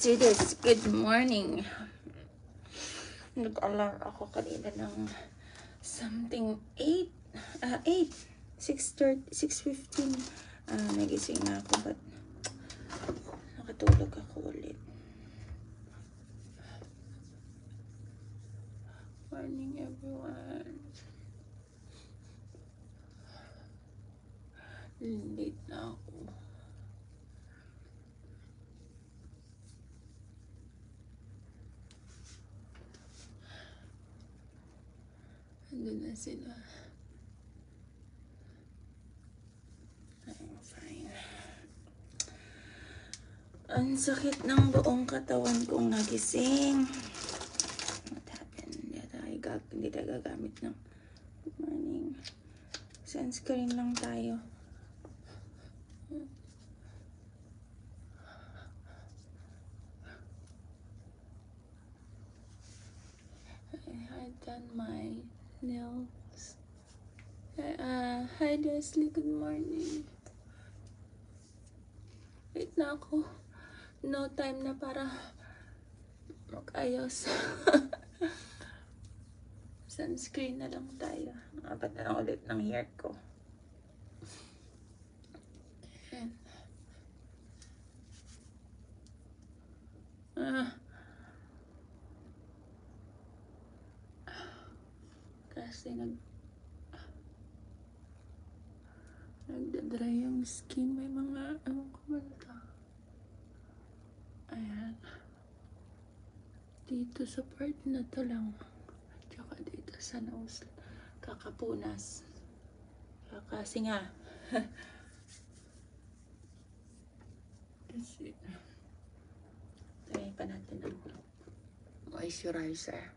do this. Good morning. Nag-alarm ako kanina ng something 6:15. Nagising na ako but nakatulog ako ulit. Morning everyone. Late na ako. Andun na sila. I'm fine. Ang sakit ng buong katawan kong nagising. What happened? Hindi tayo gagamit ng good morning. Sunscreen lang tayo. I done my nails. Hi Leslie, good morning. Wait na ako. No time na para mag-ayos. Sunscreen na lang tayo. Apat na lang ulit ng hair ko. Kasi nagdadry yung skin. May mga anong kumanta. Ayan. Dito sa part na to lang. Tsaka dito sa nose. Kakapunas. Kasi nga. Kasi try pa natin ang moisturizer.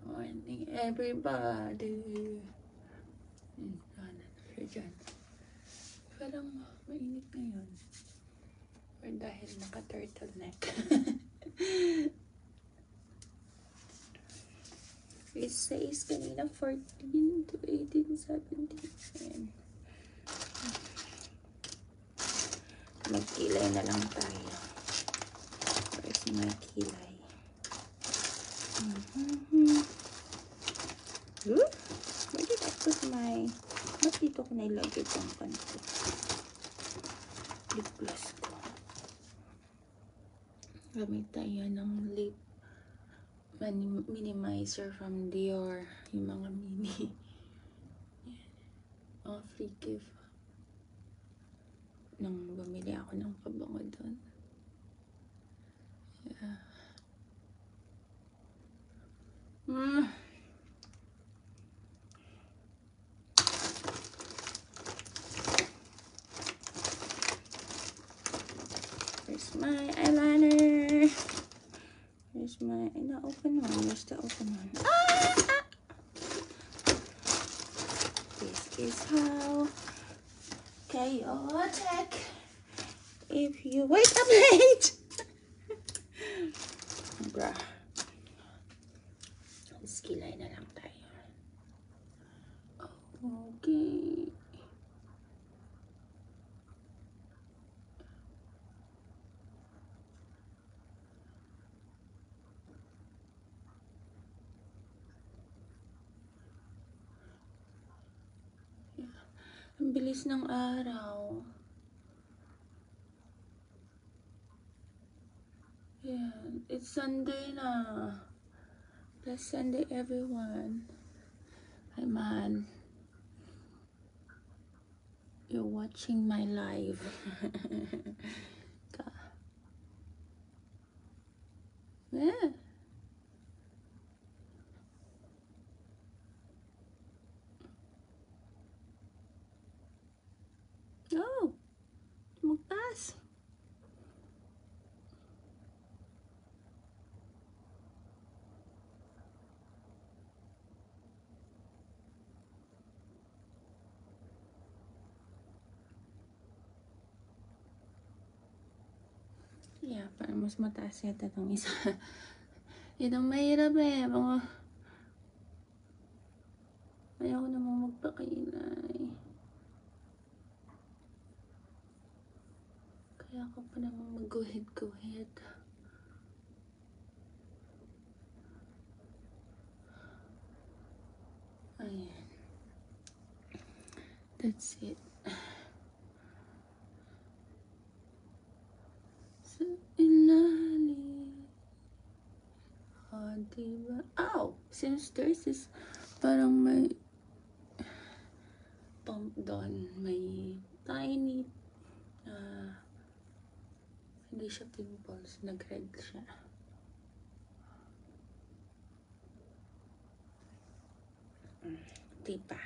Morning everybody. Dyan. Parang mainit ngayon. Or dahil naka-turtleneck. It says kanina 14 to 18, 17. Magkilay na lang tayo. Where's my kilay? Where did I put my... Ba't dito ko nailagay pang kanto? Lip gloss ko. Gamit tayo ng lip minimizer from Dior. Yung mga mini. Mga free gift. Nang bumili ako ng pabango doon. Yeah. Where's my eyeliner? Where's my... na-open one. Where's the open one? This is how chaotic if you wake up late. Bruh. Skilay na lang tayo. Okay. Ang bilis ng araw. Yeah, it's Sunday na. Last Sunday, everyone. Hi, man. You're watching my live. Yeah. Oh, magtaas. Yeah, parang mas mataas yata itong isa. Yan ang mahirap eh. Mga... Ayaw ko namang magpakilay. Kaya ako pa naman mag-guhit-guhit. Ayan. That's it. Sa ilalim. Oh, diba? Ow! Since there's this parang may pump doon, may tiny hindi siya pimples, nag-red siya. Diba?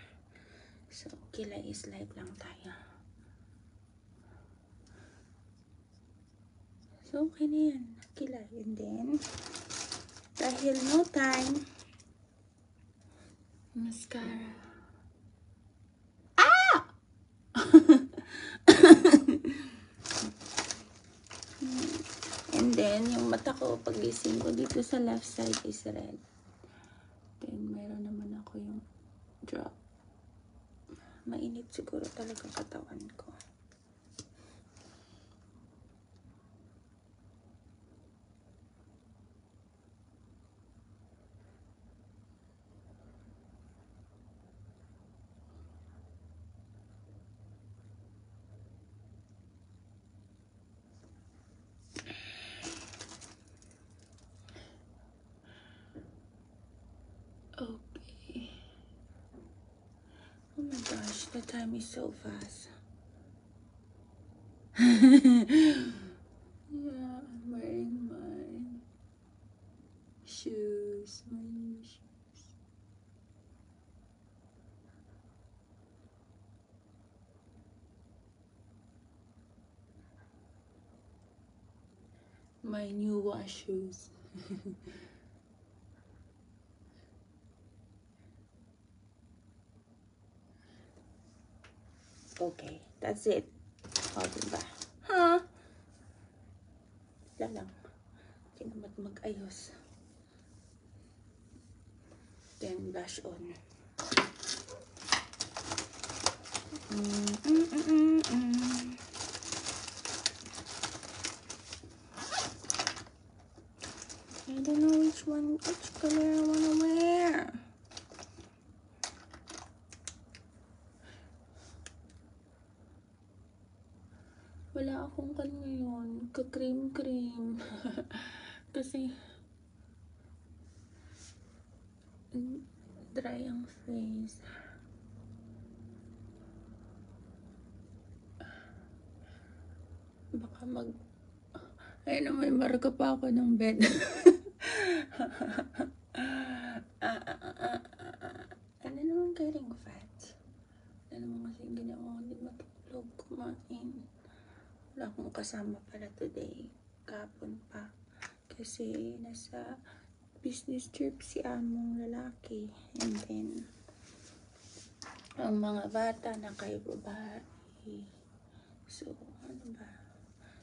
So, kilay is live lang tayo. So, okay na yan. Kilay. And then, dahil no time, mascara. Ah! And then, yung mata ko, pagising ko dito sa left side is red. Then, mayroon naman ako yung drop. Mainit siguro talaga katawan ko. Okay. Oh my gosh, the time is so fast. Yeah, I'm wearing my shoes. My new shoes. My new wash shoes. Okay, that's it. O, diba? Ha? Wala lang. Hindi naman mag-ayos. Then, blush on. I don't know which color I wanna wear. Wala akong ngayon, ka-cream. Kasi, dry ang face. Baka ayun, may marka pa ako ng bed. Ano naman getting fat? Ano naman kasi ginawa ko, hindi matulog, kumain. Wala akong kasama pala today. Kapon pa. Kasi nasa business trip si among lalaki. And then, ang mga bata na kay babae. So, ano ba?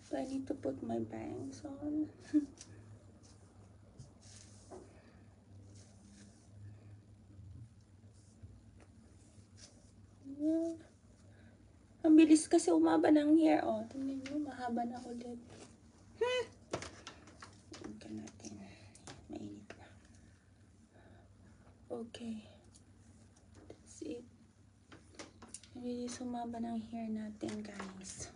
Do I need to put my bangs on? Yeah. Ang bilis kasi umaba ng hair. Oh, tingnan nyo, mahaba na ulit. Tingnan natin. Mainit na. Okay. That's it. Ang bilis umaba ng hair natin, guys.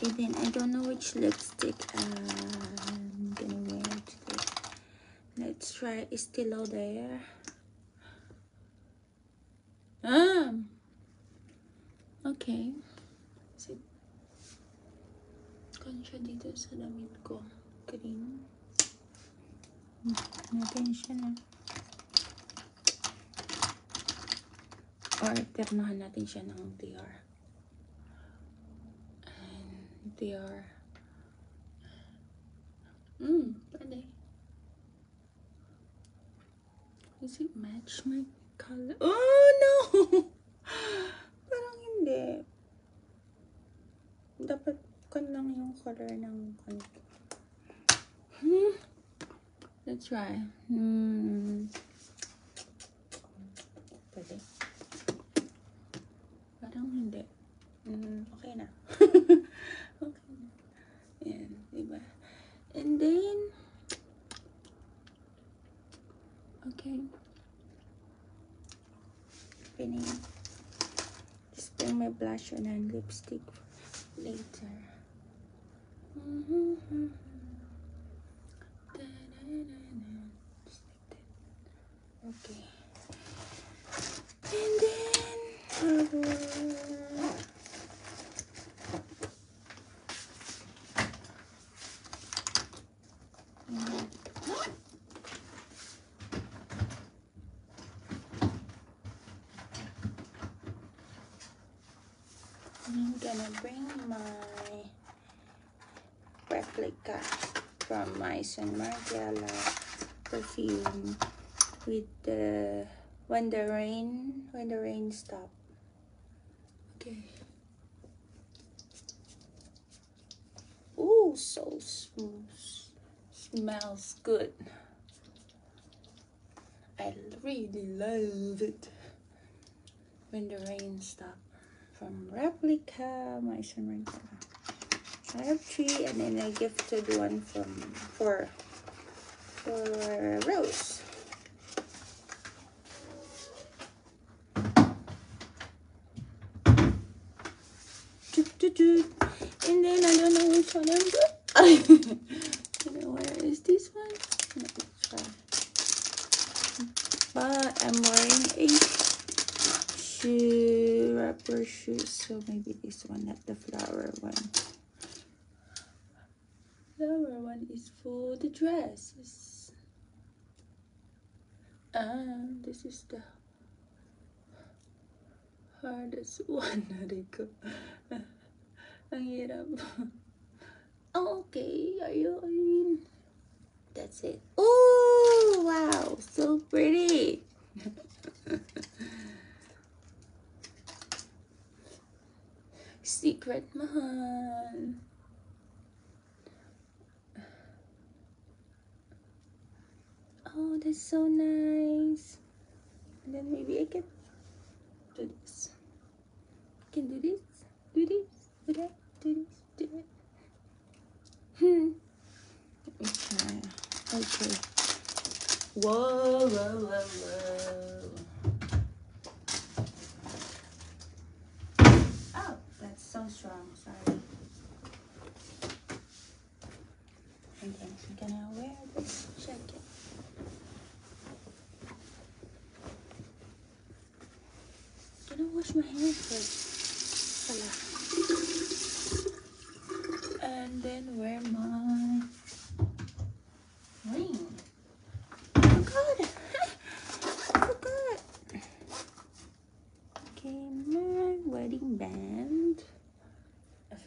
And then, I don't know which lipstick I'm gonna wear today. Let's try Estee Lauder. Okay. Kasi, kansya dito sa damit ko. Green. Natin siya na. Or, ternahan natin siya ng DR. And, DR. Pwede. Does it match my color? Oh, no! Parang hindi. Dapat kan lang yung color ng kanto. Let's try. Pwede. Parang hindi. Okay Okay. Pinning. Just bring my blush on and lipstick later. Okay. And then I'm gonna bring my replica from Maison Margiela perfume with the when the rain stop. Okay. Ooh, so smooth. Smells good. I really love it. When the rain stop. From Replica, Maison Margiela. I have 3, and then I gifted one for Rose. And then I don't know which one I'm good. Where is this one? Let's try. But I'm wearing a wrapper shoes, so maybe this one, not the flower one. Flower one is for the dresses. This is the hardest one. Rico. Ang hirap. Okay, are you in? That's it. Oh, wow, so pretty. Secret Mahal. Oh, that's so nice. And then maybe I can do this. I can do this, do this, do that, do this, do that. Let me try. Okay. Whoa, whoa, whoa, whoa. Oh, that's so strong. Sorry. And then I'm gonna wear this jacket. I'm gonna wash my hair first. And then wear my ring. Oh god! I forgot. Okay, my wedding band.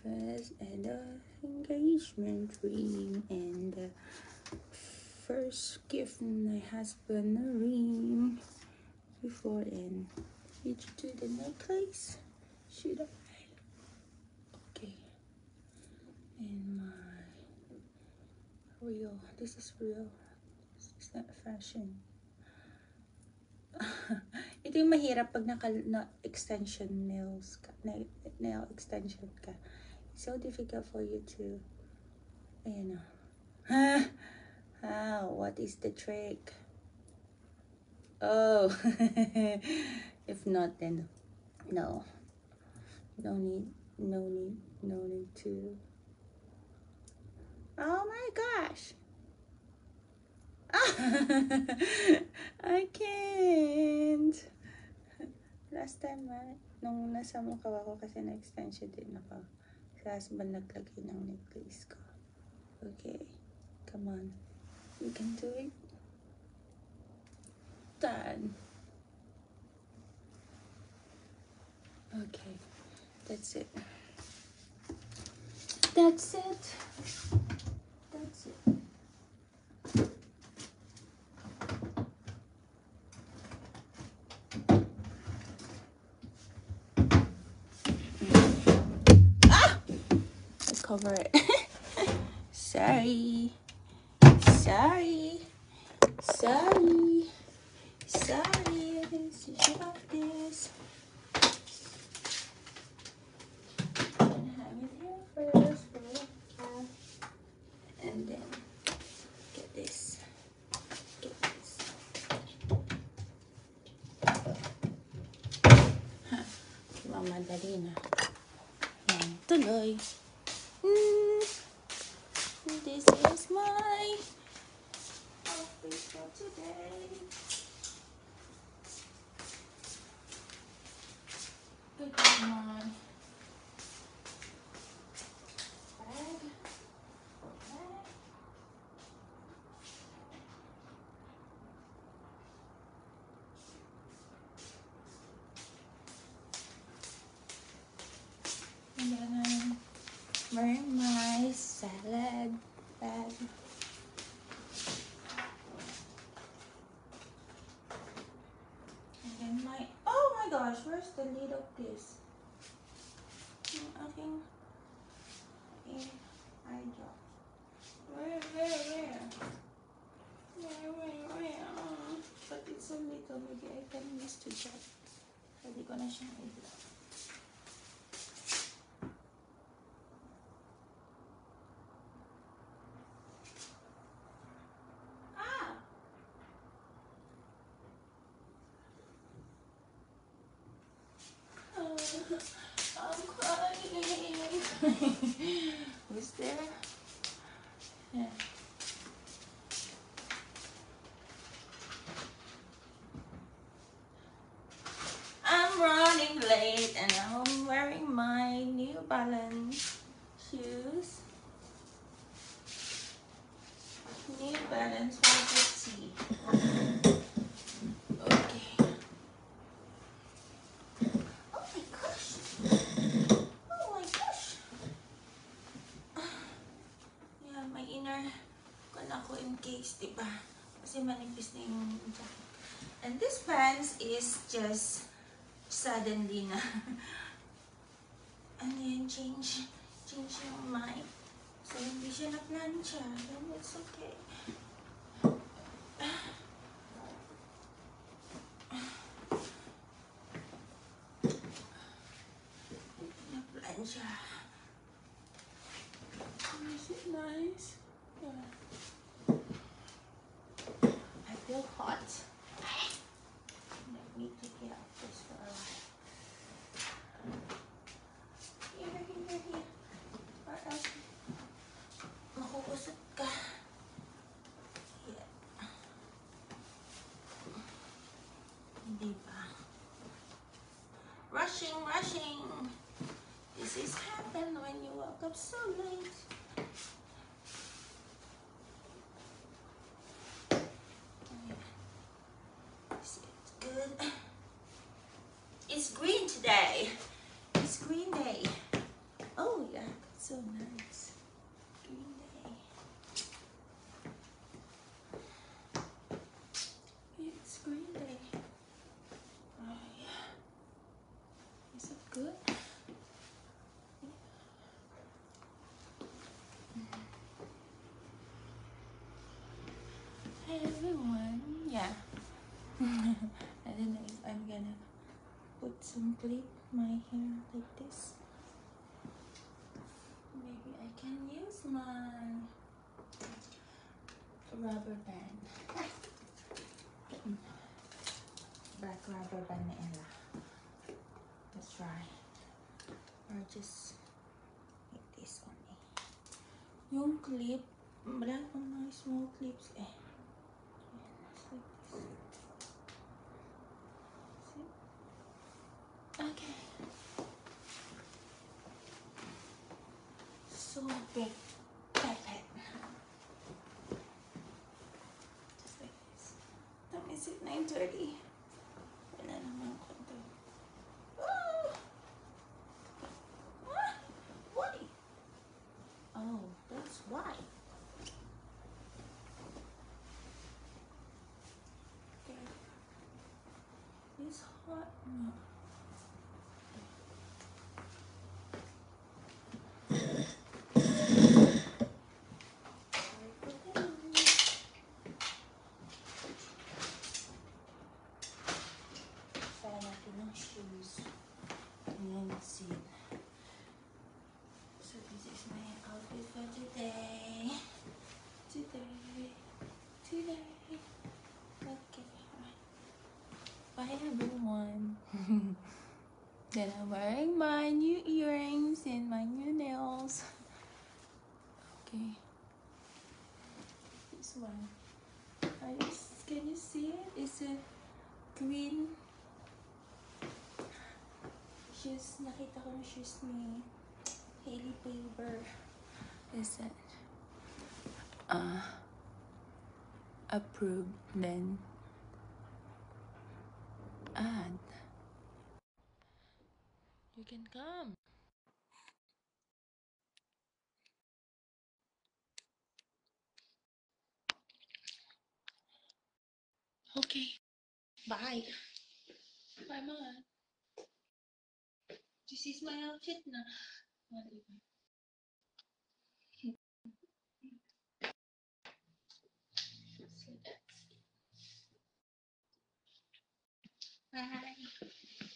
First, and the engagement ring, and the first gift from my husband, a ring. Before and each to the necklace. Should I? Okay. And my real. This is real. This is not fashion. Ito yung mahirap pag extension nails ka, nail extension ka. It's so difficult for you to, ayan o. How? What is the trick? Oh. If not, then no. No need to. Oh my gosh. I can't. Last time, nung nasa mukha ako kasi na-extension din ako. Sa husband naglagay ng necklace ko. Okay. Come on. You can do it. Done. Okay. That's it. That's it. That's it. Cover it. Sorry. Sorry. Let's shut this. I'm gonna have it here first. And then get this. Madali na. Yan, tuloy. Mm, this is my outfit for today. Good naman. Bag. And then I'm wearing my salad bag. And then oh my gosh, where's the lid of this? Yung aking eye drop. Where? But it's so little, maybe I can use to drop. Pwede ko na siyang i-drop. I'm crying. Who's there? Yeah. I'm running late and I'm wearing my New Balance shoes. New Balance 150. Okay. Oh my gosh. Oh my gosh. Yeah, may inner kon ako in case, diba? Kasi manipis na yung jacket. And this pants is just suddenly na. And then change yung mind. So, hindi siya na-plancha. Then it's okay. Na-plancha. Is it nice? Yeah. I feel hot. Let me take it out this for a while. Here. Or else, makukusot ka. Yeah. Hindi ba? Rushing. This is happen when you woke up so late. Is it good? It's green today. It's green day. Oh yeah, that's so nice. Green day. It's green day. Oh yeah. Is it good? Hey everyone. Yeah. I don't know if I'm gonna put some clip my hair like this. Maybe I can use my rubber band. Black rubber band ni Ella. Let's try. Or just like this only. Yung clip, wala akong mga small clips eh. Just like this. See? Okay. So big. Just like this. Time is it 9:30? Wala naman konti. Oh! Ah! Why? Oh, that's why. Okay. It's hot. No. Try natin ng shoes. Ayan, see. So this is my outfit for today. Today. Okay. Bye everyone. Then I'm wearing my new earrings and my new nails. Okay. This one. Can you see it? It's a green shoes. Nakita ko yung shoes ni Hailey Bieber. Is it? Approved. Then add. You can come. Okay. Bye. Bye, Mom. This is my outfit na. So that's it. Bye.